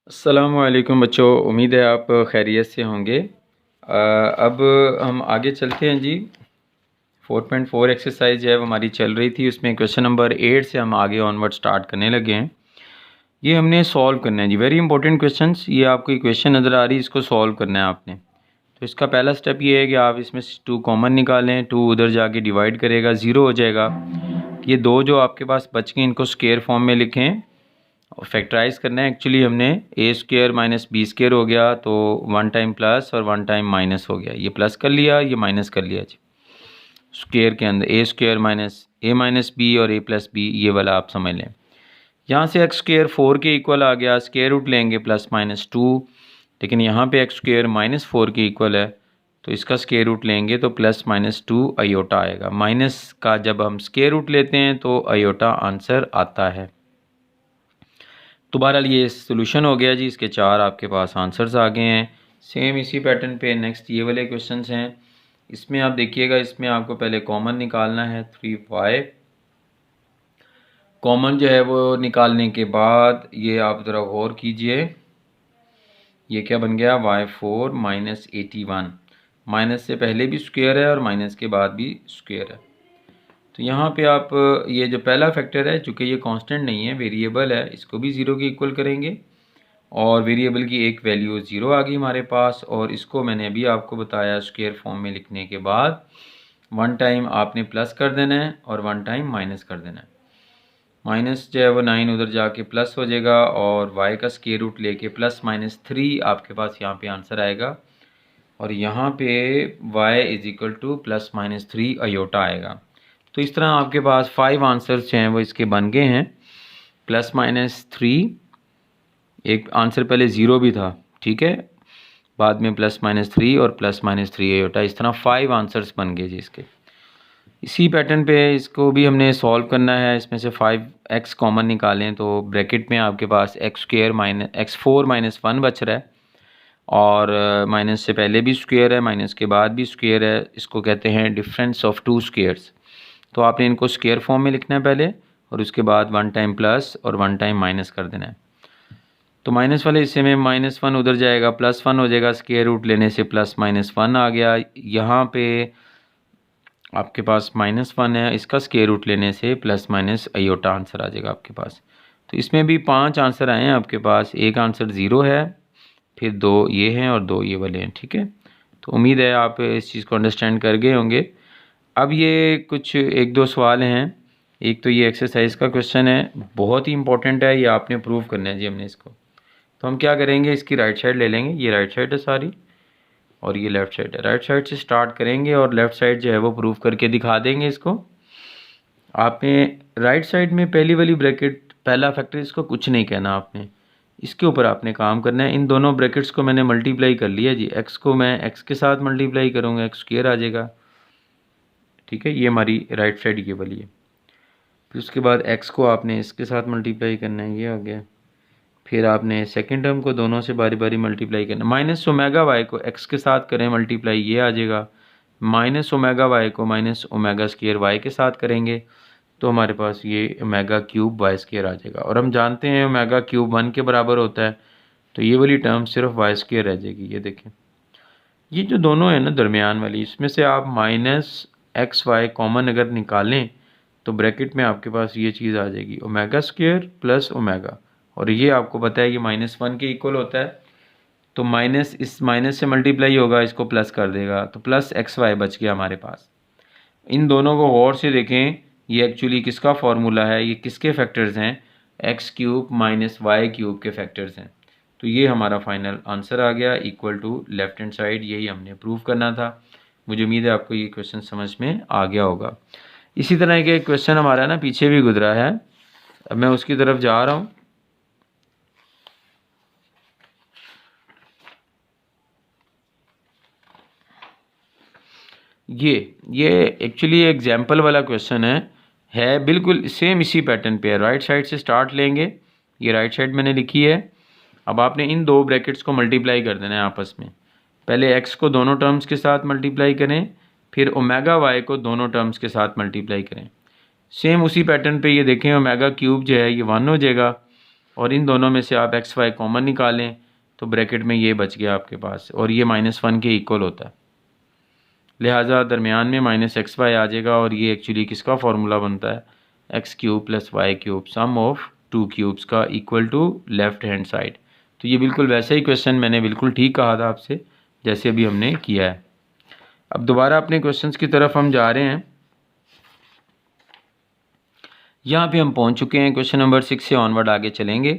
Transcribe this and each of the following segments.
अस्सलामुअलैकुम बच्चों, उम्मीद है आप खैरियत से होंगे। अब हम आगे चलते हैं जी। 4.4 एक्सरसाइज है वो हमारी चल रही थी, उसमें क्वेश्चन नंबर 8 से हम आगे ऑनवर्ड स्टार्ट करने लगे हैं। ये हमने सॉल्व करना है जी, वेरी इंपॉर्टेंट क्वेश्चंस। ये आपको इक्वेशन नज़र आ रही है, इसको सॉल्व करना है आपने। तो इसका पहला स्टेप ये है कि आप इसमें से 2 कॉमन निकालें, 2 उधर जाके डिवाइड करेगा, 0 हो जाएगा। ये 2 जो आपके पास बच गए इनको स्क्वायर फॉर्म में लिखें और फैक्टराइज करना है। एक्चुअली हमने ए स्क्वायर माइनस बी स्क्वायर हो गया, तो 1 टाइम प्लस और 1 टाइम माइनस हो गया। ये प्लस कर लिया, ये माइनस कर लिया जी। स्क्वायर के अंदर ए स्क्वायर माइनस बी और ए प्लस बी, ये वाला आप समझ लें। यहाँ से एक्स स्क्वायर 4 के इक्वल आ गया, स्क्वायर रूट लेंगे प्लस माइनस 2, लेकिन यहाँ पे एक्स स्क्वायर माइनस 4 के इक्वल है, तो इसका स्क्वायर रूट लेंगे तो प्लस माइनस 2 अयोटा आएगा। माइनस का जब हम स्क्वायर रूट लेते हैं तो अयोटा आंसर आता है। तो बहरहाल ये सोल्यूशन हो गया जी। इसके 4 आपके पास आंसर्स आ गए हैं। सेम इसी पैटर्न पे नेक्स्ट ये वाले क्वेश्चंस हैं। इसमें आप देखिएगा, इसमें आपको पहले कॉमन निकालना है 3y। कॉमन जो है वो निकालने के बाद ये आप ज़रा गौर कीजिए, ये क्या बन गया, y4 माइनस 81। माइनस से पहले भी स्क्वायर है और माइनस के बाद भी स्क्वायर है। तो यहाँ पे आप ये जो पहला फैक्टर है, चूँकि ये कांस्टेंट नहीं है, वेरिएबल है, इसको भी 0 के इक्वल करेंगे और वेरिएबल की एक वैल्यू 0 आ गई हमारे पास। और इसको मैंने अभी आपको बताया स्क्वायर फॉर्म में लिखने के बाद 1 टाइम आपने प्लस कर देना है और 1 टाइम माइनस कर देना है। माइनस जो है वो 9 उधर जाके प्लस हो जाएगा और y का स्क्वायर रूट लेके प्लस माइनस 3 आपके पास यहाँ पे आंसर आएगा। और यहाँ पे y is equal to plus minus 3 iota आएगा। तो इस तरह आपके पास 5 आंसर्स जो हैं वो इसके बन गए हैं। प्लस माइनस 3, एक आंसर पहले 0 भी था, ठीक है, बाद में प्लस माइनस 3 और प्लस माइनस 3 अयोटा, इस तरह 5 आंसर्स बन गए जी इसके। इसी पैटर्न पे इसको भी हमने सॉल्व करना है। इसमें से 5x कॉमन निकालें तो ब्रैकेट में आपके पास x square minus x4 minus 1 बच रहा है और माइनस से पहले भी स्क्वायर है, माइनस के बाद भी स्क्वायर है। इसको कहते हैं डिफरेंस ऑफ 2 स्क्वायर्स। तो आपने इनको स्क्वायर फॉर्म में लिखना है पहले और उसके बाद 1 टाइम प्लस और 1 टाइम माइनस कर देना है। तो माइनस वाले हिस्से में -1 उधर जाएगा, +1 हो जाएगा, स्क्वायर रूट लेने से प्लस -1 आ गया। यहाँ पे आपके पास -1 है, इसका स्क्वायर रूट लेने से प्लस माइनस अयोटा आंसर आ जाएगा आपके पास। तो इसमें भी 5 आंसर आए हैं आपके पास। एक आंसर 0 है, फिर 2 ये हैं और 2 ये वाले हैं, ठीक है। तो उम्मीद है आप इस चीज़ को अंडरस्टैंड कर गए होंगे। अब ये कुछ 1-2 सवाल हैं। एक तो ये एक्सरसाइज का क्वेश्चन है, बहुत ही इंपॉर्टेंट है, ये आपने प्रूव करना है जी हमने इसको। तो हम क्या करेंगे, इसकी राइट साइड ले लेंगे, ये राइट साइड है सारी और ये लेफ़्ट साइड है। राइट साइड से स्टार्ट करेंगे और लेफ़्ट साइड जो है वो प्रूव करके दिखा देंगे इसको। आपने राइट साइड में पहली वाली ब्रैकेट पहला फैक्टर, इसको कुछ नहीं कहना आपने, इसके ऊपर आपने काम करना है। इन दोनों ब्रैकेट्स को मैंने मल्टीप्लाई कर लिया जी। एक्स को मैं एक्स के साथ मल्टीप्लाई करूँगा, एक्स स्क्वायर आ जाएगा, ठीक है। ये हमारी राइट साइड ये वाली है। फिर उसके बाद एक्स को आपने इसके साथ मल्टीप्लाई करना है, ये हो गया। फिर आपने सेकंड टर्म को दोनों से बारी बारी मल्टीप्लाई करना। माइनस ओमेगा वाई को एक्स के साथ करें मल्टीप्लाई, ये आ जाएगा। माइनस ओमेगा वाई को माइनस ओमेगा स्क्वायर वाई के साथ करेंगे तो हमारे पास ये ओमेगा क्यूब वाई स्क्वायर आ जाएगा। और हम जानते हैं ओमेगा क्यूब 1 के बराबर होता है, तो ये वाली टर्म सिर्फ वाई स्क्वायर रह जाएगी। ये देखें, ये जो दोनों है ना दरमियान वाली, इसमें से आप माइनस एक्स वाई कॉमन अगर निकालें तो ब्रैकेट में आपके पास ये चीज़ आ जाएगी, ओमेगा स्क्वायर प्लस ओमेगा। और ये आपको पता है ये -1 के इक्वल होता है, तो माइनस इस माइनस से मल्टीप्लाई होगा, इसको प्लस कर देगा, तो प्लस एक्स वाई बच गया हमारे पास। इन दोनों को गौर से देखें, ये एक्चुअली किसका फार्मूला है, ये किसके फैक्टर्स हैं, x cube minus y cube के फैक्टर्स हैं। तो ये हमारा फाइनल आंसर आ गया equal to left hand side. यही हमने प्रूव करना था। मुझे उम्मीद है आपको ये क्वेश्चन समझ में आ गया होगा। इसी तरह के एक क्वेश्चन हमारा ना पीछे भी गुजरा है, अब मैं उसकी तरफ जा रहा हूँ। ये एक्चुअली एग्जाम्पल वाला क्वेश्चन है बिल्कुल सेम इसी पैटर्न पे है। राइट साइड से स्टार्ट लेंगे, ये राइट साइड मैंने लिखी है। अब आपने इन दो ब्रैकेट्स को मल्टीप्लाई कर देना है आपस में। पहले एक्स को दोनों टर्म्स के साथ मल्टीप्लाई करें, फिर ओमेगा वाई को दोनों टर्म्स के साथ मल्टीप्लाई करें। सेम उसी पैटर्न पे ये देखें, ओमेगा क्यूब जो है ये 1 हो जाएगा और इन दोनों में से आप एक्स वाई कॉमन निकालें तो ब्रैकेट में ये बच गया आपके पास, और ये -1 के इक्वल होता है, लिहाजा दरमियान में माइनस एक्स वाई आ जाएगा। और ये एक्चुअली किसका फार्मूला बनता है, x cube plus y cube sum of 2 cubes का equal to left hand side. तो ये बिल्कुल वैसा ही क्वेश्चन मैंने बिल्कुल ठीक कहा था आपसे जैसे अभी हमने किया है। अब दोबारा अपने क्वेश्चंस की तरफ हम जा रहे हैं। यहाँ पे हम पहुँच चुके हैं, क्वेश्चन नंबर 6 से ऑनवर्ड आगे चलेंगे।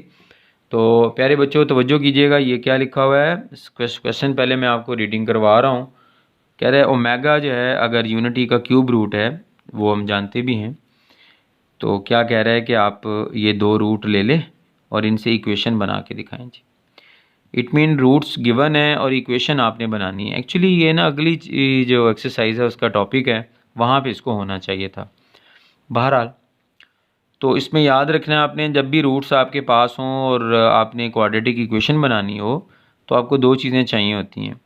तो प्यारे बच्चों तवज्जो कीजिएगा, ये क्या लिखा हुआ है क्वेश्चन, पहले मैं आपको रीडिंग करवा रहा हूँ। कह रहे हैं ओमेगा जो है अगर यूनिटी का क्यूब रूट है, वो हम जानते भी हैं, तो क्या कह रहा है कि आप ये 2 रूट ले लें और इनसे इक्वेशन बना के दिखाएं जी। इट मीन रूट्स गिवन है और इक्वेशन आपने बनानी है। एक्चुअली ये ना अगली जो एक्सरसाइज है उसका टॉपिक है, वहाँ पे इसको होना चाहिए था। बहरहाल तो इसमें याद रखना है आपने, जब भी रूट्स आपके पास हों और आपने क्वाड्रेटिक इक्वेशन बनानी हो तो आपको 2 चीज़ें चाहिए होती हैं।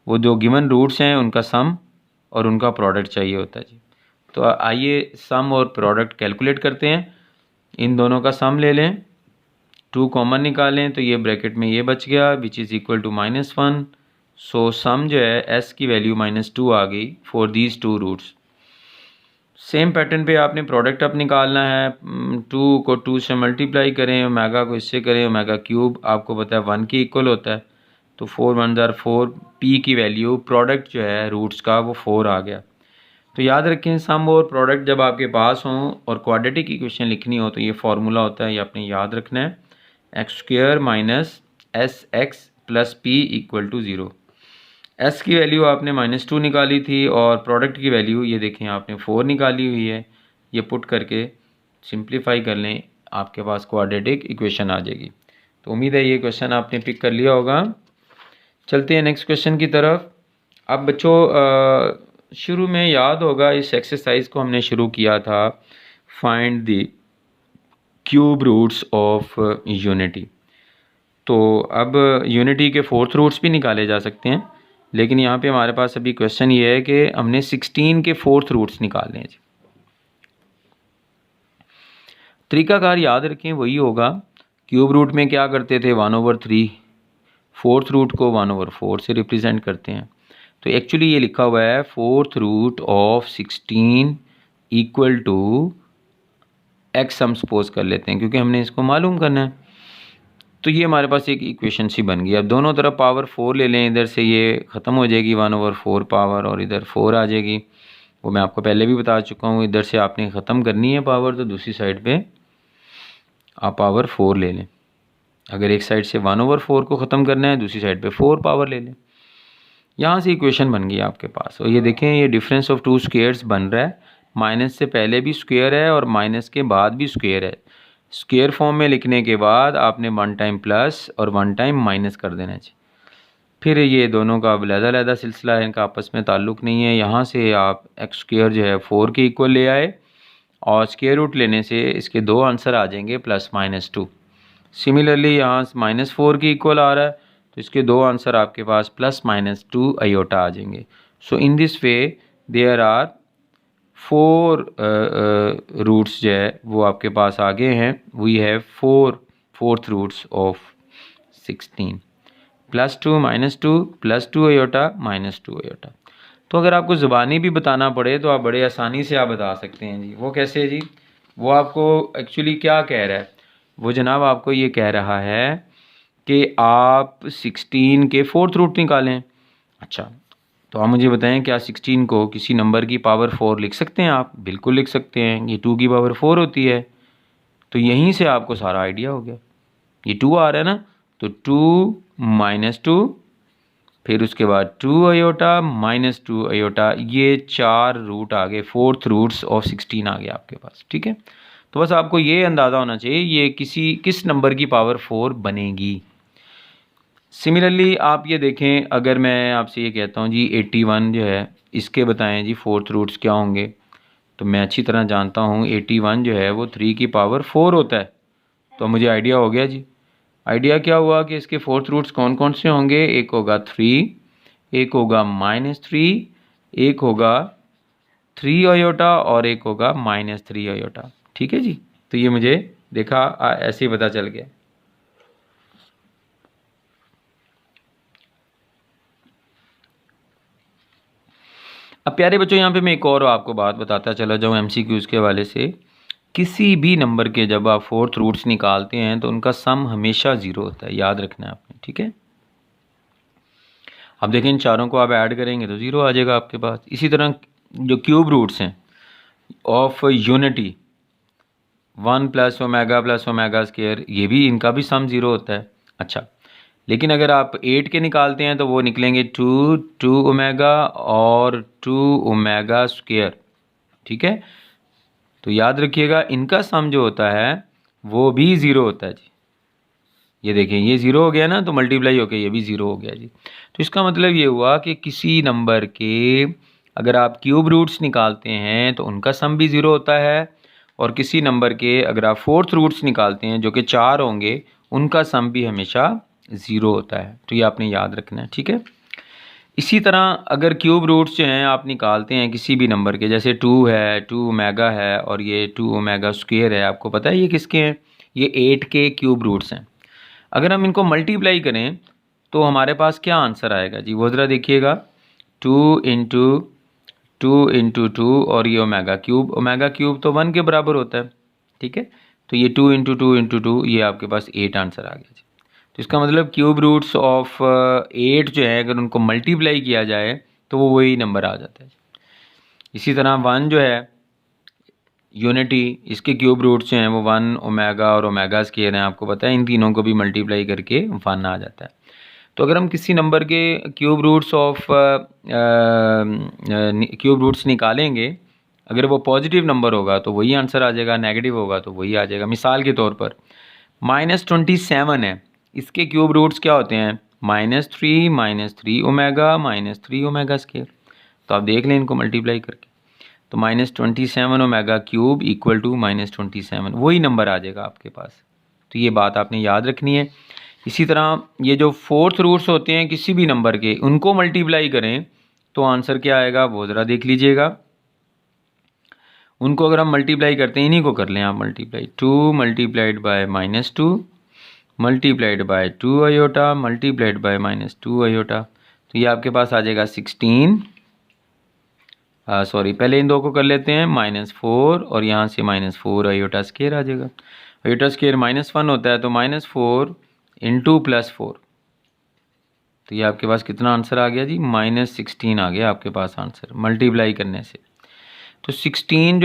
वो जो गिवन रूट्स हैं उनका सम और उनका प्रोडक्ट चाहिए होता है जी। तो आइए सम और प्रोडक्ट कैलकुलेट करते हैं। इन दोनों का सम ले लें, 2 कॉमन निकालें तो ये ब्रैकेट में ये बच गया which is equal to -1। So sum जो है s की वैल्यू -2 आ गई for these 2 roots. Same pattern पे आपने प्रोडक्ट अब निकालना है। 2 को 2 से मल्टीप्लाई करें, ओमेगा को इससे करें, ओमेगा क्यूब आपको पता है 1 के इक्वल होता है, तो 4 1 ज़ार 4, p की वैल्यू प्रोडक्ट जो है रूट्स का वो 4 आ गया। तो याद रखें सम और प्रोडक्ट जब आपके पास हों और क्वाड्रेटिक इक्वेशन लिखनी हो तो ये फार्मूला होता है, ये आपने याद रखना है, x² minus s x plus p equal to 0। s की वैल्यू आपने -2 निकाली थी और प्रोडक्ट की वैल्यू ये देखें आपने 4 निकाली हुई है। ये पुट करके सिंप्लीफाई कर लें, आपके पास क्वाड्रेटिक इक्वेशन आ जाएगी। तो उम्मीद है ये क्वेश्चन आपने पिक कर लिया होगा। चलते हैं नेक्स्ट क्वेश्चन की तरफ। अब बच्चों शुरू में याद होगा इस एक्सरसाइज को हमने शुरू किया था, find the cube roots of unity. तो अब यूनिटी के 4th रूट्स भी निकाले जा सकते हैं, लेकिन यहाँ पे हमारे पास अभी क्वेश्चन ये है कि हमने 16 के 4th रूट्स निकालने हैं। तरीकाकार याद रखें वही होगा, क्यूब रूट में क्या करते थे 1/3, 4th रूट को 1/4 से रिप्रेजेंट करते हैं। तो एक्चुअली ये लिखा हुआ है 4th root of 16 equal to x, हम सपोज कर लेते हैं क्योंकि हमने इसको मालूम करना है। तो ये हमारे पास एक इक्वेशन सी बन गई। अब दोनों तरफ पावर 4 ले लें, इधर से ये ख़त्म हो जाएगी 1/4 पावर और इधर 4 आ जाएगी। वो मैं आपको पहले भी बता चुका हूँ, इधर से आपने ख़त्म करनी है पावर तो दूसरी साइड पे आप पावर 4 ले लें। अगर एक साइड से 1/4 को ख़त्म करना है, दूसरी साइड पे 4 पावर ले लें। यहाँ से इक्वेशन बन गई आपके पास। और ये देखें ये डिफरेंस ऑफ 2 स्क्वेयर्स बन रहा है, माइनस से पहले भी स्क्वेयर है और माइनस के बाद भी स्क्वेयर है। स्क्वेयर फॉर्म में लिखने के बाद आपने 1 टाइम प्लस और 1 टाइम माइनस कर देना चाहिए। फिर ये दोनों का अलग-अलग सिलसिला है, इनका आपस में ताल्लुक़ नहीं है। यहाँ से आप एक्स स्क्वेयर जो है 4 के इक्वल ले आए और स्क्वेयर रूट लेने से इसके 2 आंसर आ जाएंगे +-2। सिमिलरली यहाँ -4 के इक्वल आ रहा है तो इसके 2 आंसर आपके पास +-2 आयोटा आ जाएंगे। So in this way there are 4 roots जो है वो आपके पास आगे हैं। We have 4th roots of 16, +2 -2 +2 iota -2 iota. तो अगर आपको ज़ुबानी भी बताना पड़े तो आप बड़े आसानी से आप बता सकते हैं जी। वो कैसे है जी? वो आपको एक्चुअली क्या कह रहा है, वो जनाब आपको ये कह रहा है कि आप 16 के 4th रूट निकालें। अच्छा, तो आप मुझे बताएं क्या 16 को किसी नंबर की पावर 4 लिख सकते हैं आप? बिल्कुल लिख सकते हैं, ये 2 की पावर 4 होती है। तो यहीं से आपको सारा आइडिया हो गया। ये 2 आ रहा है ना, तो 2 -2 फिर उसके बाद 2 आयोटा -2 आयोटा, ये 4 रूट आ गए, 4th रूट्स ऑफ 16 आ गया आपके पास। ठीक है, तो बस आपको ये अंदाज़ा होना चाहिए ये किस नंबर की पावर 4 बनेगी। सिमिलरली आप ये देखें, अगर मैं आपसे ये कहता हूँ जी 81 जो है इसके बताएं जी 4th रूट्स क्या होंगे, तो मैं अच्छी तरह जानता हूँ 81 जो है वो 3 की पावर 4 होता है। तो मुझे आइडिया हो गया जी। आइडिया क्या हुआ कि इसके 4th रूट्स कौन कौन से होंगे, एक होगा 3, एक होगा -3, एक होगा 3 आयोटा और एक होगा -3 आयोटा। ठीक है जी, तो ये मुझे देखा ऐसे ही पता चल गया। अब प्यारे बच्चों यहाँ पे मैं एक और आपको बात बताता चला जाऊँ MCQs के हवाले से। किसी भी नंबर के जब आप फोर्थ रूट्स निकालते हैं तो उनका सम हमेशा ज़ीरो होता है, याद रखना है आपने, ठीक है। अब देखें इन चारों को आप ऐड करेंगे तो ज़ीरो आ जाएगा आपके पास। इसी तरह जो क्यूब रूट्स हैं ऑफ यूनिटी 1 + ओमेगा स्क्वायर, ये भी इनका भी सम ज़ीरो होता है। अच्छा, लेकिन अगर आप 8 के निकालते हैं तो वो निकलेंगे 2 ओमेगा और 2 ओमेगा स्क्वायर, ठीक है। तो याद रखिएगा इनका सम जो होता है वो भी ज़ीरो होता है जी। ये देखें ये ज़ीरो हो गया ना, तो मल्टीप्लाई होकर ये भी ज़ीरो हो गया जी। तो इसका मतलब ये हुआ कि किसी नंबर के अगर आप क्यूब रूट्स निकालते हैं तो उनका सम भी ज़ीरो होता है, और किसी नंबर के अगर आप फोर्थ रूट्स निकालते हैं जो कि 4 होंगे, उनका सम भी हमेशा ज़ीरो होता है। तो ये आपने याद रखना है, ठीक है। इसी तरह अगर क्यूब रूट्स जो हैं आप निकालते हैं किसी भी नंबर के, जैसे 2 है, 2 ओमेगा है और ये 2 ओमेगा स्क्वायर है, आपको पता है ये किसके हैं, ये 8 के क्यूब रूट्स हैं। अगर हम इनको मल्टीप्लाई करें तो हमारे पास क्या आंसर आएगा जी, वो ज़रा देखिएगा। 2 इंटू 2 और ये ओमेगा क्यूब तो 1 के बराबर होता है, ठीक है। तो ये 2 इंटू 2 ये आपके पास 8 आंसर आ गया जी। तो इसका मतलब क्यूब रूट्स ऑफ 8 जो है अगर उनको मल्टीप्लाई किया जाए तो वो वही नंबर आ जाता है। इसी तरह 1 जो है यूनिटी, इसके क्यूब रूट्स जो हैं वो 1 ओमेगा और ओमेगा स्क्वायर हैं, आपको पता है इन तीनों को भी मल्टीप्लाई करके 1 आ जाता है। तो अगर हम किसी नंबर के क्यूब रूट्स निकालेंगे, अगर वो पॉजिटिव नंबर होगा तो वही आंसर आ जाएगा, नेगेटिव होगा तो वही आ जाएगा। मिसाल के तौर पर -27 है, इसके क्यूब रूट्स क्या होते हैं, -3 ओमेगा -3 ओमेगा स्क्वायर। तो आप देख लें इनको मल्टीप्लाई करके, तो -27 ओमेगा क्यूब इक्वल टू -27, वही नंबर आ जाएगा आपके पास। तो ये बात आपने याद रखनी है। इसी तरह ये जो फोर्थ रूट्स होते हैं किसी भी नंबर के, उनको मल्टीप्लाई करें तो आंसर क्या आएगा वो ज़रा देख लीजिएगा। उनको अगर हम मल्टीप्लाई करते हैं, इन्हीं को कर लें आप multiply, 2 multiplied by -2 multiplied by 2 iota multiplied by -2 iota, तो ये आपके पास आ जाएगा 16। सॉरी, पहले इन दो को कर लेते हैं, -4 और यहाँ से -4 आयोटा स्क्वायर आ जाएगा। आयोटा स्क्वायर -1 होता है, तो -4 इंटू +4, तो ये आपके पास कितना आंसर आ गया जी, -16 आ गया आपके पास आंसर मल्टीप्लाई करने से। तो 16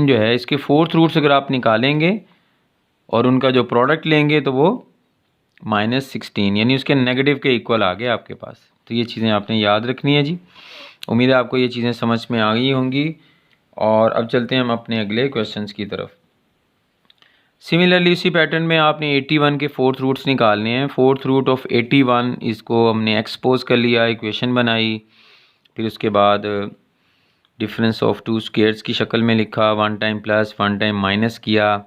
जो है इसके फोर्थ रूट्स अगर आप निकालेंगे और उनका जो प्रोडक्ट लेंगे तो वो -16 यानी उसके नेगेटिव के इक्वल आ गए आपके पास। तो ये चीज़ें आपने याद रखनी है जी। उम्मीद है आपको ये चीज़ें समझ में आ गई होंगी। और अब चलते हैं हम अपने अगले क्वेश्चंस की तरफ। सिमिलरली इसी पैटर्न में आपने 81 के फोर्थ रूट्स निकालने हैं। फोर्थ रूट ऑफ 81 इसको हमने एक्सपोज कर लिया, इक्वेशन बनाई, फिर उसके बाद डिफरेंस ऑफ टू स्क्वायर्स की शक्ल में लिखा, 1 टाइम प्लस 1 टाइम माइनस किया,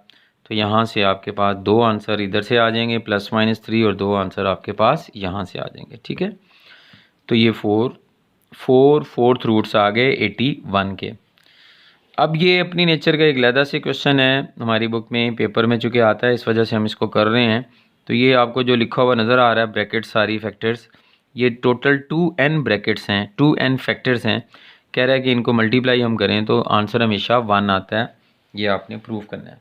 तो यहाँ से आपके पास 2 आंसर इधर से आ जाएंगे +-3, और 2 आंसर आपके पास यहाँ से आ जाएंगे, ठीक है। तो ये फोर्थ रूट्स आ गए 81 के। अब ये अपनी नेचर का एक अलग से क्वेश्चन है, हमारी बुक में पेपर में चूँकि आता है, इस वजह से हम इसको कर रहे हैं। तो ये आपको जो लिखा हुआ नज़र आ रहा है ब्रैकेट सारी फैक्टर्स, ये टोटल 2n ब्रैकेट्स हैं, 2n फैक्टर्स हैं। कह रहा है कि इनको मल्टीप्लाई हम करें तो आंसर हमेशा 1 आता है, ये आपने प्रूव करना है।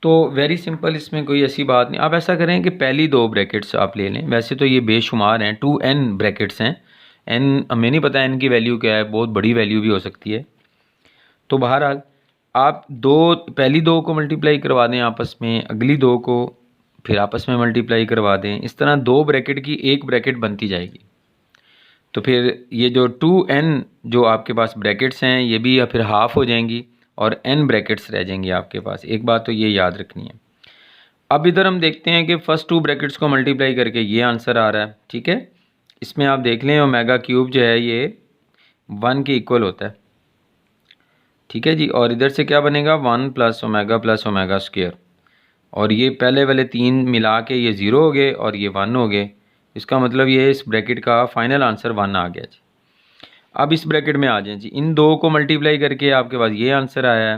तो वेरी सिंपल, इसमें कोई ऐसी बात नहीं। आप ऐसा करें कि पहली 2 ब्रैकेट्स आप ले लें, वैसे तो ये बेशुमार हैं, 2n ब्रैकेट्स हैं, n हमें नहीं पता n की वैल्यू क्या है, बहुत बड़ी वैल्यू भी हो सकती है। तो बहरहाल आप पहली 2 को मल्टीप्लाई करवा दें आपस में, अगली 2 को फिर आपस में मल्टीप्लाई करवा दें, इस तरह 2 ब्रैकेट की एक ब्रैकेट बनती जाएगी। तो फिर ये जो 2n जो आपके पास ब्रैकेट्स हैं ये भी फिर हाफ़ हो जाएंगी और n ब्रैकेट्स रह जाएंगी आपके पास। एक बात तो ये याद रखनी है। अब इधर हम देखते हैं कि फर्स्ट 2 ब्रैकेट्स को मल्टीप्लाई करके ये आंसर आ रहा है, ठीक है। इसमें आप देख लें ओमेगा क्यूब जो है ये 1 के इक्वल होता है, ठीक है जी। और इधर से क्या बनेगा, 1 + ओमेगा स्क्वायर, और ये पहले वाले 3 मिला के ये 0 हो गए और ये 1 हो गए। इसका मतलब ये इस ब्रैकेट का फाइनल आंसर 1 आ गया जी। अब इस ब्रैकेट में आ जाएं जी, इन 2 को मल्टीप्लाई करके आपके पास ये आंसर आया है।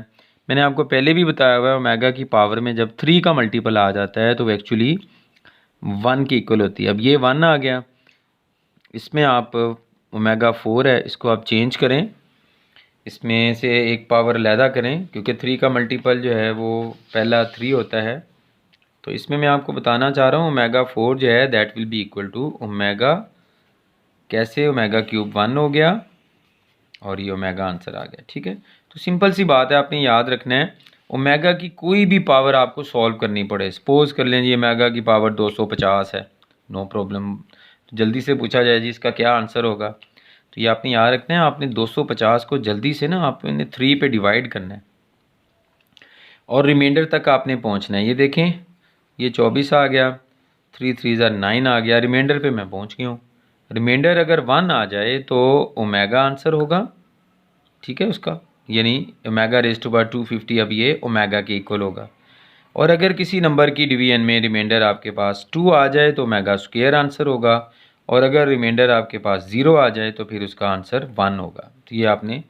मैंने आपको पहले भी बताया हुआ है ओमेगा की पावर में जब 3 का मल्टीपल आ जाता है तो वो एक्चुअली 1 की इक्वल होती है। अब ये 1 आ गया, इसमें आप ओमेगा 4 है, इसको आप चेंज करें, इसमें से एक पावर अलहदा करें, क्योंकि 3 का मल्टीपल जो है वो पहला 3 होता है। तो इसमें मैं आपको बताना चाह रहा हूँ ओमेगा 4 जो है that will be equal to omega, कैसे, ओमेगा क्यूब 1 हो गया और ये ओमेगा आंसर आ गया। ठीक है, तो सिंपल सी बात है, आपने याद रखना है ओमेगा की कोई भी पावर आपको सॉल्व करनी पड़े, सपोज कर लें जी ओमेगा की पावर 250 है, नो प्रॉब्लम, तो जल्दी से पूछा जाए जी इसका क्या आंसर होगा, तो ये आपने याद रखना है, आपने 250 को जल्दी से ना आपने 3 पे डिवाइड करना है और रिमाइंडर तक आपने पहुंचना है। ये देखें, ये 24 आ गया, 3 3 9 आ गया, रिमाइंडर पे मैं पहुंच गया हूँ। रिमाइंडर अगर 1 आ जाए तो ओमेगा आंसर होगा, ठीक है उसका, यानी ओमेगा रेज़ टू पावर 250 अब ये ओमेगा के इक्वल होगा। और अगर किसी नंबर की डिवीजन में रिमाइंडर आपके पास 2 आ जाए तो ओमेगा स्क्वायर आंसर होगा, और अगर रिमाइंडर आपके पास 0 आ जाए तो फिर उसका आंसर 1 होगा। तो ये आपने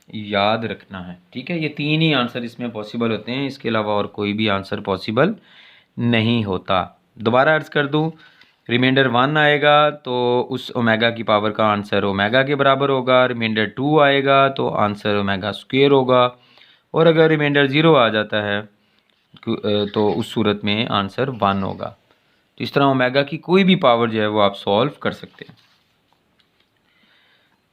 याद रखना है। ठीक है, ये 3 ही आंसर इसमें पॉसिबल होते हैं, इसके अलावा और कोई भी आंसर पॉसिबल नहीं होता। दोबारा अर्ज कर दूं, रिमाइंडर 1 आएगा तो उस ओमेगा की पावर का आंसर ओमेगा के बराबर होगा, रिमाइंडर 2 आएगा तो आंसर ओमेगा स्क्वायर होगा, और अगर रिमाइंडर 0 आ जाता है तो उस सूरत में आंसर 1 होगा। तो इस तरह ओमेगा की कोई भी पावर जो है वो आप सॉल्व कर सकते हैं।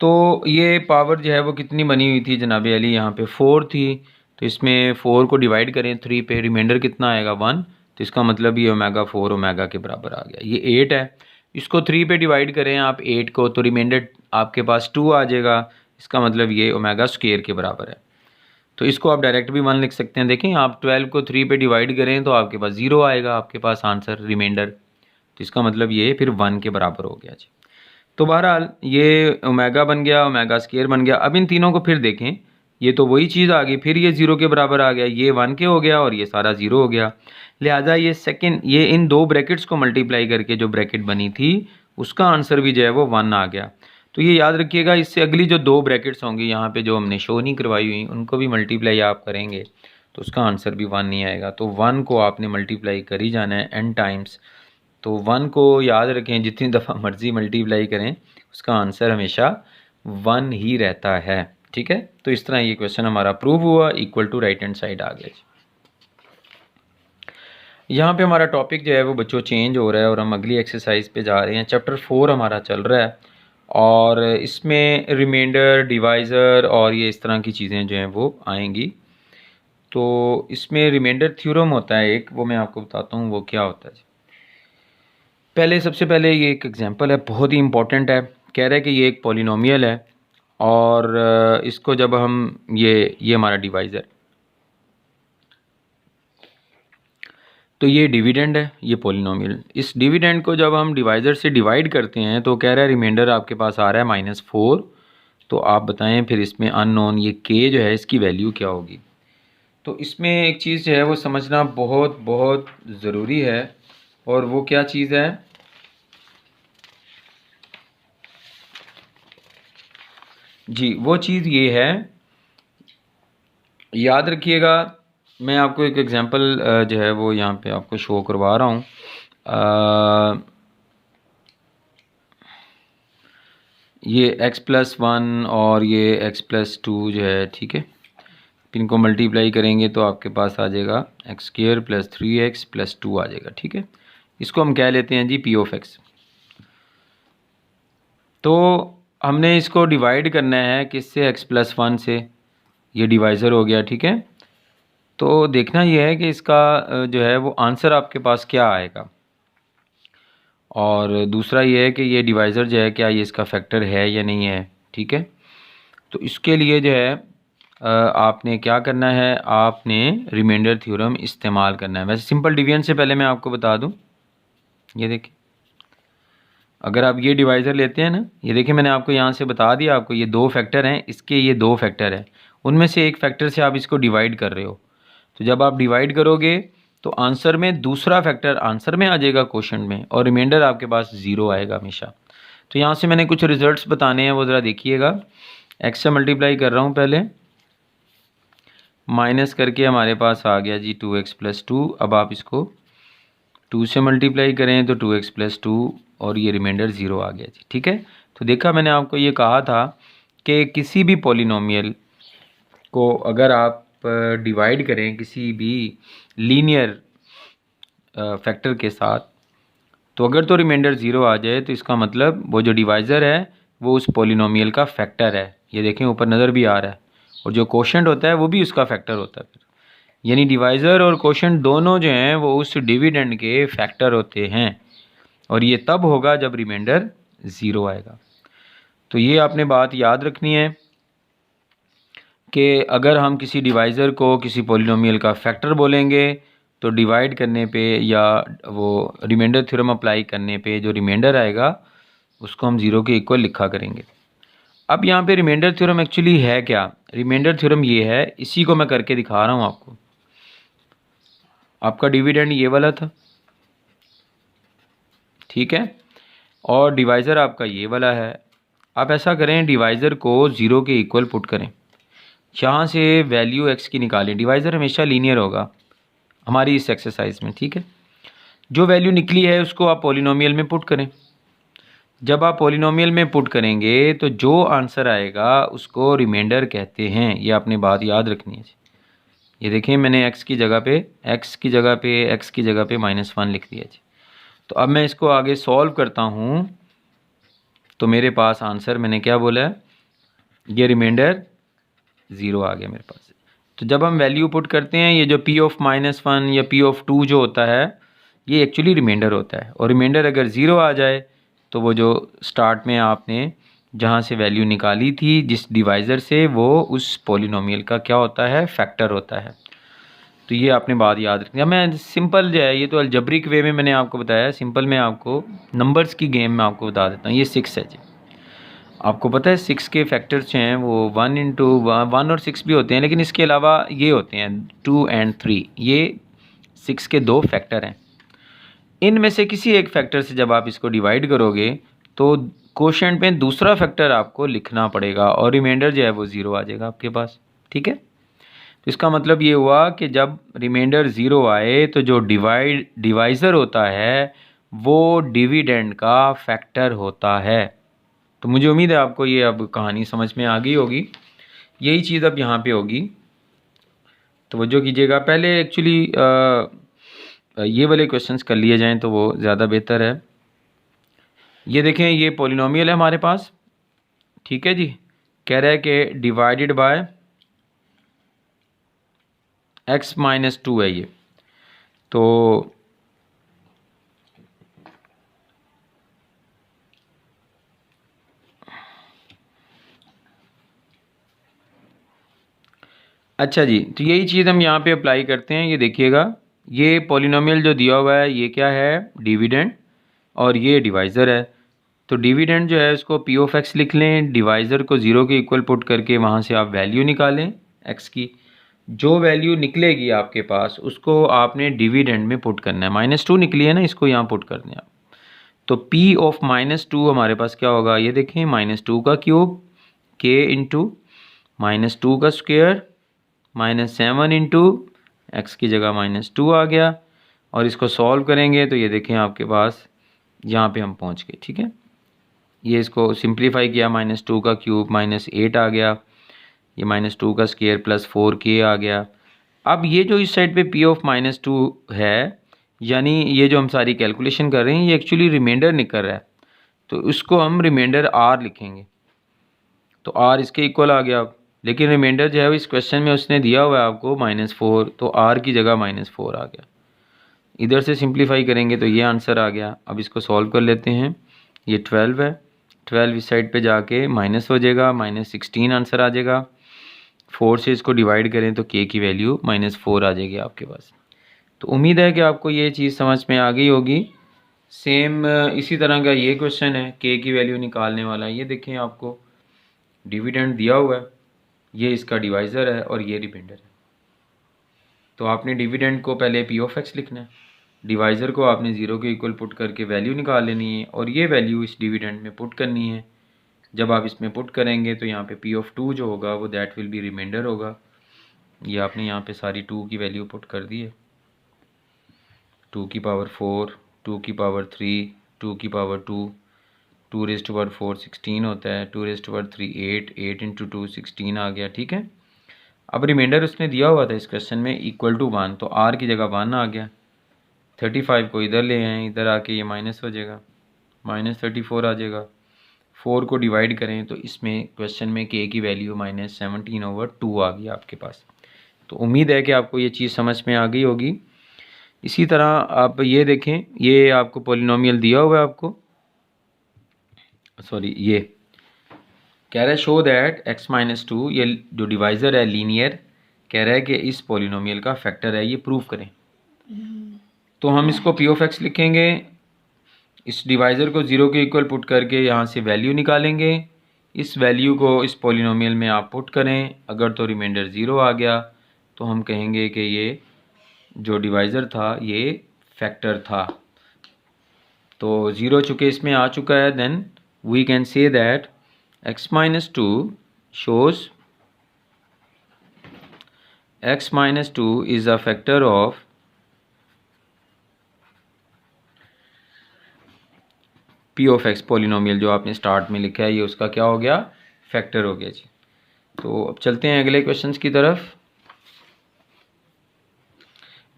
तो ये पावर जो है वो कितनी बनी हुई थी जनाब अली, यहाँ पे 4 थी, तो इसमें 4 को डिवाइड करें 3 पे, रिमाइंडर कितना आएगा 1, तो इसका मतलब ये ओमेगा 4 ओमेगा के बराबर आ गया। ये 8 है, इसको 3 पे डिवाइड करें आप 8 को, तो रिमाइंडर आपके पास 2 आ जाएगा, इसका मतलब ये ओमेगा स्क्वायर के बराबर है। तो इसको आप डायरेक्ट भी 1 लिख सकते हैं। देखें, आप 12 को 3 पे डिवाइड करें तो आपके पास 0 आएगा, आपके पास आंसर रिमाइंडर, तो इसका मतलब ये फिर 1 के बराबर हो गया जी। तो बहरहाल ये ओमेगा बन गया, ओमेगा स्क्वायर बन गया। अब इन तीनों को फिर देखें, ये तो वही चीज़ आ गई, फिर ये 0 के बराबर आ गया, ये 1 के हो गया और ये सारा 0 हो गया। लिहाजा ये सेकंड, ये इन दो ब्रैकेट्स को मल्टीप्लाई करके जो ब्रैकेट बनी थी उसका आंसर भी जो है वो 1 आ गया। तो ये याद रखिएगा, इससे अगली जो दो ब्रैकेट्स होंगी यहाँ पे जो हमने शो नहीं करवाई हुई, उनको भी मल्टीप्लाई आप करेंगे तो उसका आंसर भी 1 नहीं आएगा। तो 1 को आपने मल्टीप्लाई कर ही जाना है n टाइम्स। तो 1 को याद रखें, जितनी दफ़ा मर्ज़ी मल्टीप्लाई करें उसका आंसर हमेशा 1 ही रहता है। ठीक है, तो इस तरह ये क्वेश्चन हमारा प्रूव हुआ, equal to right hand side आ गया। यहाँ पे हमारा टॉपिक जो है वो बच्चों चेंज हो रहा है और हम अगली एक्सरसाइज पे जा रहे हैं। चैप्टर 4 हमारा चल रहा है और इसमें रिमाइंडर, डिवाइज़र और ये इस तरह की चीज़ें जो हैं वो आएंगी। तो इसमें रिमाइंडर थ्योरम होता है एक, वो मैं आपको बताता हूँ वो क्या होता है। पहले सबसे पहले ये एक एग्जांपल है, बहुत ही इंपॉर्टेंट है। कह रहा है कि ये एक पॉलिनोमियल है और इसको जब हम ये हमारा डिवाइज़र, तो ये डिविडेंड है, ये पॉलिनोमियल। इस डिविडेंड को जब हम डिवाइज़र से डिवाइड करते हैं तो कह रहा है रिमाइंडर आपके पास आ रहा है -4। तो आप बताएं फिर इसमें अननोन ये k जो है इसकी वैल्यू क्या होगी। तो इसमें एक चीज़ जो है वो समझना बहुत बहुत ज़रूरी है, और वो क्या चीज़ है, जी वो चीज़ ये है, याद रखिएगा। मैं आपको एक एग्जांपल जो है वो यहाँ पे आपको शो करवा रहा हूँ। ये x+1 और ये x+2 जो है, ठीक है, इनको मल्टीप्लाई करेंगे तो आपके पास आ जाएगा x² + 3x + 2 आ जाएगा। ठीक है, इसको हम कह लेते हैं जी p(x). तो हमने इसको डिवाइड करना है किससे, x+1 से, ये डिवाइज़र हो गया। ठीक है, तो देखना यह है कि इसका जो है वो आंसर आपके पास क्या आएगा, और दूसरा ये है कि ये डिवाइज़र जो है क्या ये इसका फैक्टर है या नहीं है। ठीक है, तो इसके लिए जो है आपने क्या करना है, आपने रिमाइंडर थ्योरम इस्तेमाल करना है। वैसे सिंपल डिवीजन से पहले मैं आपको बता दूं, ये देखिए, अगर आप ये डिवाइज़र लेते हैं ना, ये देखिए मैंने आपको यहाँ से बता दिया, आपको ये दो फैक्टर हैं, इसके ये दो फैक्टर हैं, उनमें से एक फैक्टर से आप इसको डिवाइड कर रहे हो। तो जब आप डिवाइड करोगे तो आंसर में दूसरा फैक्टर आंसर में आ जाएगा क्वेश्चन में, और रिमाइंडर आपके पास 0 आएगा हमेशा। तो यहाँ से मैंने कुछ रिजल्ट्स बताने हैं, वो ज़रा देखिएगा। x से मल्टीप्लाई कर रहा हूँ पहले, माइनस करके हमारे पास आ गया जी 2x + 2। अब आप इसको 2 से मल्टीप्लाई करें तो 2x + 2 और ये रिमाइंडर 0 आ गया जी। ठीक है, तो देखा मैंने आपको ये कहा था कि किसी भी पॉलिनोमियल को अगर आप डिवाइड करें किसी भी लीनियर फैक्टर के साथ, तो अगर तो रिमाइंडर 0 आ जाए तो इसका मतलब वो जो डिवाइज़र है वो उस पॉलिनोमियल का फैक्टर है। ये देखें ऊपर नज़र भी आ रहा है, और जो कोशेंट होता है वो भी उसका फैक्टर होता है। फिर यानी डिवाइज़र और कोशेंट दोनों जो हैं वो उस डिविडेंड के फैक्टर होते हैं, और ये तब होगा जब रिमाइंडर 0 आएगा। तो ये आपने बात याद रखनी है कि अगर हम किसी डिवाइज़र को किसी पॉलिनोमियल का फैक्टर बोलेंगे तो डिवाइड करने पे या वो रिमाइंडर थ्योरम अप्लाई करने पे जो रिमाइंडर आएगा उसको हम 0 के इक्वल लिखा करेंगे। अब यहाँ पे रिमाइंडर थ्योरम एक्चुअली है क्या? रिमाइंडर थ्योरम ये है, इसी को मैं करके दिखा रहा हूँ आपको। आपका डिविडेंड ये वाला था, ठीक है, और डिवाइज़र आपका ये वाला है। आप ऐसा करें, डिवाइज़र को 0 के इक्वल पुट करें, यहाँ से वैल्यू x की निकालें। डिवाइज़र हमेशा लीनियर होगा हमारी इस एक्सरसाइज में, ठीक है। जो वैल्यू निकली है उसको आप पॉलिनोमियल में पुट करें। जब आप पॉलिनोमियल में पुट करेंगे तो जो आंसर आएगा उसको रिमाइंडर कहते हैं। ये आपने बात याद रखनी है। ये देखें मैंने x की जगह पे -1 लिख दिया जी। तो अब मैं इसको आगे सॉल्व करता हूँ तो मेरे पास आंसर मैंने क्या बोला है, ये रिमाइंडर 0 आ गया मेरे पास। तो जब हम वैल्यू पुट करते हैं, ये जो p ऑफ -1 या p ऑफ 2 जो होता है ये एक्चुअली रिमाइंडर होता है, और रिमाइंडर अगर 0 आ जाए तो वो जो स्टार्ट में आपने जहाँ से वैल्यू निकाली थी जिस डिवाइज़र से, वो उस पॉलिनोमियल का क्या होता है, फैक्टर होता है। तो ये आपने बात याद रखनी है। मैं सिंपल जो है, ये तो अलजेब्रिक वे में मैंने आपको बताया, सिंपल में आपको नंबर्स की गेम में आपको बता देता हूँ। ये 6 है जी। आपको पता है 6 के फैक्टर्स हैं वो 1 और 6 भी होते हैं, लेकिन इसके अलावा ये होते हैं 2 और 3। ये 6 के 2 फैक्टर हैं। इनमें से किसी एक फैक्टर से जब आप इसको डिवाइड करोगे तो कोशेंट में दूसरा फैक्टर आपको लिखना पड़ेगा, और रिमाइंडर जो है वो 0 आ जाएगा आपके पास, ठीक है। तो इसका मतलब ये हुआ कि जब रिमाइंडर 0 आए तो जो डिवाइज़र होता है वो डिविडेंड का फैक्टर होता है। तो मुझे उम्मीद है आपको ये अब कहानी समझ में आ गई होगी। यही चीज़ अब यहाँ पे होगी, तवज्जो कीजिएगा। पहले एक्चुअली ये वाले क्वेश्चंस कर लिए जाएं तो वो ज़्यादा बेहतर है। ये देखें, ये पॉलिनोमियल है हमारे पास, ठीक है जी। कह रहा है कि डिवाइडेड बाय x-2 है ये। तो अच्छा जी, तो यही चीज़ हम यहाँ पे अप्लाई करते हैं। ये देखिएगा, ये पॉलिनोमियल जो दिया हुआ है ये क्या है, डिविडेंड, और ये डिवाइज़र है। तो डिविडेंड जो है इसको p ऑफ x लिख लें, डिवाइज़र को 0 के इक्वल पुट करके वहाँ से आप वैल्यू निकालें x की। जो वैल्यू निकलेगी आपके पास उसको आपने डिविडेंड में पुट करना है। -2 निकली है ना, इसको यहाँ पुट कर दें आप। तो p ऑफ -2 हमारे पास क्या होगा, ये देखें, -2 का क्यूब k इंटू -2 का स्क्वायर -7 इंटू एक्स की जगह -2 आ गया। और इसको सॉल्व करेंगे तो ये देखें आपके पास यहाँ पे हम पहुँच गए, ठीक है। ये इसको सिंप्लीफाई किया, -2 का क्यूब -8 आ गया, ये -2 का स्क्वायर प्लस 4k आ गया। अब ये जो इस साइड पे p ऑफ -2 है, यानी ये जो हम सारी कैलकुलेशन कर रहे हैं ये एक्चुअली रिमाइंडर निकल रहा है, तो उसको हम रिमाइंडर r लिखेंगे। तो r इसके इक्वल आ गया। लेकिन रिमाइंडर जो है इस क्वेश्चन में उसने दिया हुआ है आपको -4, तो r की जगह -4 आ गया। इधर से सिंप्लीफाई करेंगे तो ये आंसर आ गया। अब इसको सॉल्व कर लेते हैं। ये 12 है, 12 इस साइड पे जाके माइनस हो जाएगा, -16 आंसर आ जाएगा। 4 से इसको डिवाइड करें तो k की वैल्यू -4 आ जाएगी आपके पास। तो उम्मीद है कि आपको ये चीज़ समझ में आ गई होगी। सेम इसी तरह का ये क्वेश्चन है, k की वैल्यू निकालने वाला। ये देखें, आपको डिविडेंड दिया हुआ है, ये इसका डिवाइज़र है और ये रिमाइंडर है। तो आपने डिविडेंड को पहले p ऑफ x लिखना है, डिवाइज़र को आपने 0 के इक्वल पुट करके वैल्यू निकाल लेनी है, और ये वैल्यू इस डिविडेंड में पुट करनी है। जब आप इसमें पुट करेंगे तो यहाँ पे p ऑफ 2 जो होगा वो दैट विल बी रिमाइंडर होगा। ये आपने यहाँ पे सारी 2 की वैल्यू पुट कर दी है, 2 की पावर 4, 2 की पावर 3, 2 की पावर 2, 2 रेज़ टू पावर 4 16 होता है, 2 रेज़ टू पावर 3 8, 8 इंटू 2 16 आ गया। ठीक है, अब रिमाइंडर उसने दिया हुआ था इस क्वेश्चन में इक्वल टू 1, तो r की जगह 1 आ गया। 35 को इधर ले आए, इधर आके ये माइनस हो जाएगा, -34 आ जाएगा। 4 को डिवाइड करें तो इसमें क्वेश्चन में k की वैल्यू -17/2 आ गई आपके पास। तो उम्मीद है कि आपको ये चीज़ समझ में आ गई होगी। इसी तरह आप ये देखें, ये आपको पॉलिनोमियल दिया हुआ है आपको, सॉरी ये कह रहा है शो दैट x-2, ये जो डिवाइज़र है लीनियर, कह रहा है कि इस पॉलिनोमियल का फैक्टर है, ये प्रूव करें। तो हम इसको p ऑफ x लिखेंगे, इस डिवाइज़र को 0 के इक्वल पुट करके यहाँ से वैल्यू निकालेंगे। इस वैल्यू को इस पॉलिनोमियल में आप पुट करें, अगर तो रिमाइंडर 0 आ गया तो हम कहेंगे कि ये जो डिवाइज़र था ये फैक्टर था। तो 0 चुके इसमें आ चुका है, then we can say that x-2 shows x-2 is a factor of p of x, polynomial जो आपने स्टार्ट में लिखा है ये उसका क्या हो गया, फैक्टर हो गया जी। तो अब चलते हैं अगले क्वेश्चंस की तरफ।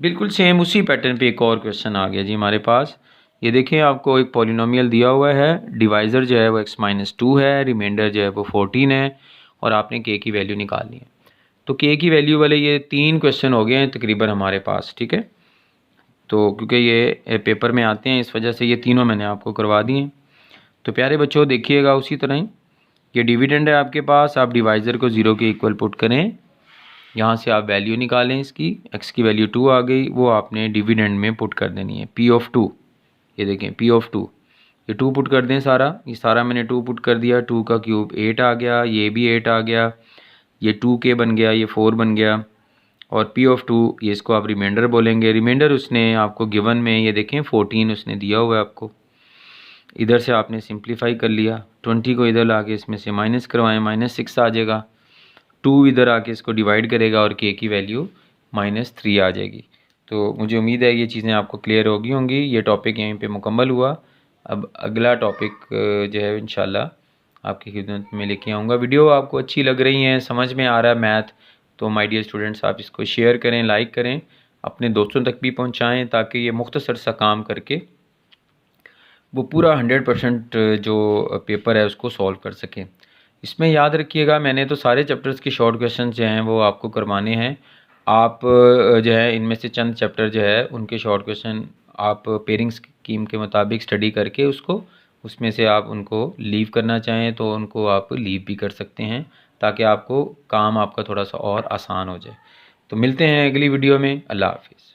बिल्कुल सेम उसी पैटर्न पे एक और क्वेश्चन आ गया जी हमारे पास। ये देखें, आपको एक पॉलिनोमियल दिया हुआ है, डिवाइज़र जो है वो x-2 है, रिमाइंडर जो है वो 14 है, और आपने k की वैल्यू निकालनी है। तो k की वैल्यू वाले ये 3 क्वेश्चन हो गए हैं तकरीबन हमारे पास। ठीक है, तो क्योंकि ये पेपर में आते हैं इस वजह से ये तीनों मैंने आपको करवा दिए हैं। तो प्यारे बच्चों देखिएगा, उसी तरह ही ये डिविडेंड है आपके पास, आप डिवाइज़र को 0 के इक्वल पुट करें, यहाँ से आप वैल्यू निकालें, इसकी x की वैल्यू 2 आ गई, वो आपने डिविडेंड में पुट कर देनी है, p ऑफ 2। ये देखें p ऑफ 2, ये 2 पुट कर दें सारा, ये सारा मैंने 2 पुट कर दिया, 2 का क्यूब 8 आ गया, ये भी 8 आ गया, ये 2k बन गया, ये 4 बन गया, और p ऑफ 2 ये इसको आप रिमाइंडर बोलेंगे। रिमाइंडर उसने आपको गिवन में ये देखें 14 उसने दिया हुआ है आपको, इधर से आपने सिंप्लीफाई कर लिया, 20 को इधर ला के इसमें से माइनस करवाएं, -6 आ जाएगा, 2 इधर आके इसको डिवाइड करेगा और k की वैल्यू -3 आ जाएगी। तो मुझे उम्मीद है ये चीज़ें आपको क्लियर होगी होंगी। ये टॉपिक यहीं पे मुकम्मल हुआ। अब अगला टॉपिक जो है इंशाल्लाह आपकी खिदमत में लेके आऊँगा। वीडियो आपको अच्छी लग रही है, समझ में आ रहा है मैथ, तो माय डियर स्टूडेंट्स आप इसको शेयर करें, लाइक करें, अपने दोस्तों तक भी पहुँचाएँ, ताकि ये मुख्तसर सा काम करके वो पूरा 100% जो पेपर है उसको सॉल्व कर सकें। इसमें याद रखिएगा, मैंने तो सारे चैप्टर्स के शॉर्ट क्वेश्चन जो हैं वो आपको करवाने हैं। आप जो है इनमें से चंद चैप्टर जो है उनके शॉर्ट क्वेश्चन आप पेयरिंग स्कीम के मुताबिक स्टडी करके उसको उसमें से आप उनको लीव करना चाहें तो उनको आप लीव भी कर सकते हैं, ताकि आपको काम आपका थोड़ा सा और आसान हो जाए। तो मिलते हैं अगली वीडियो में। अल्लाह हाफिज़।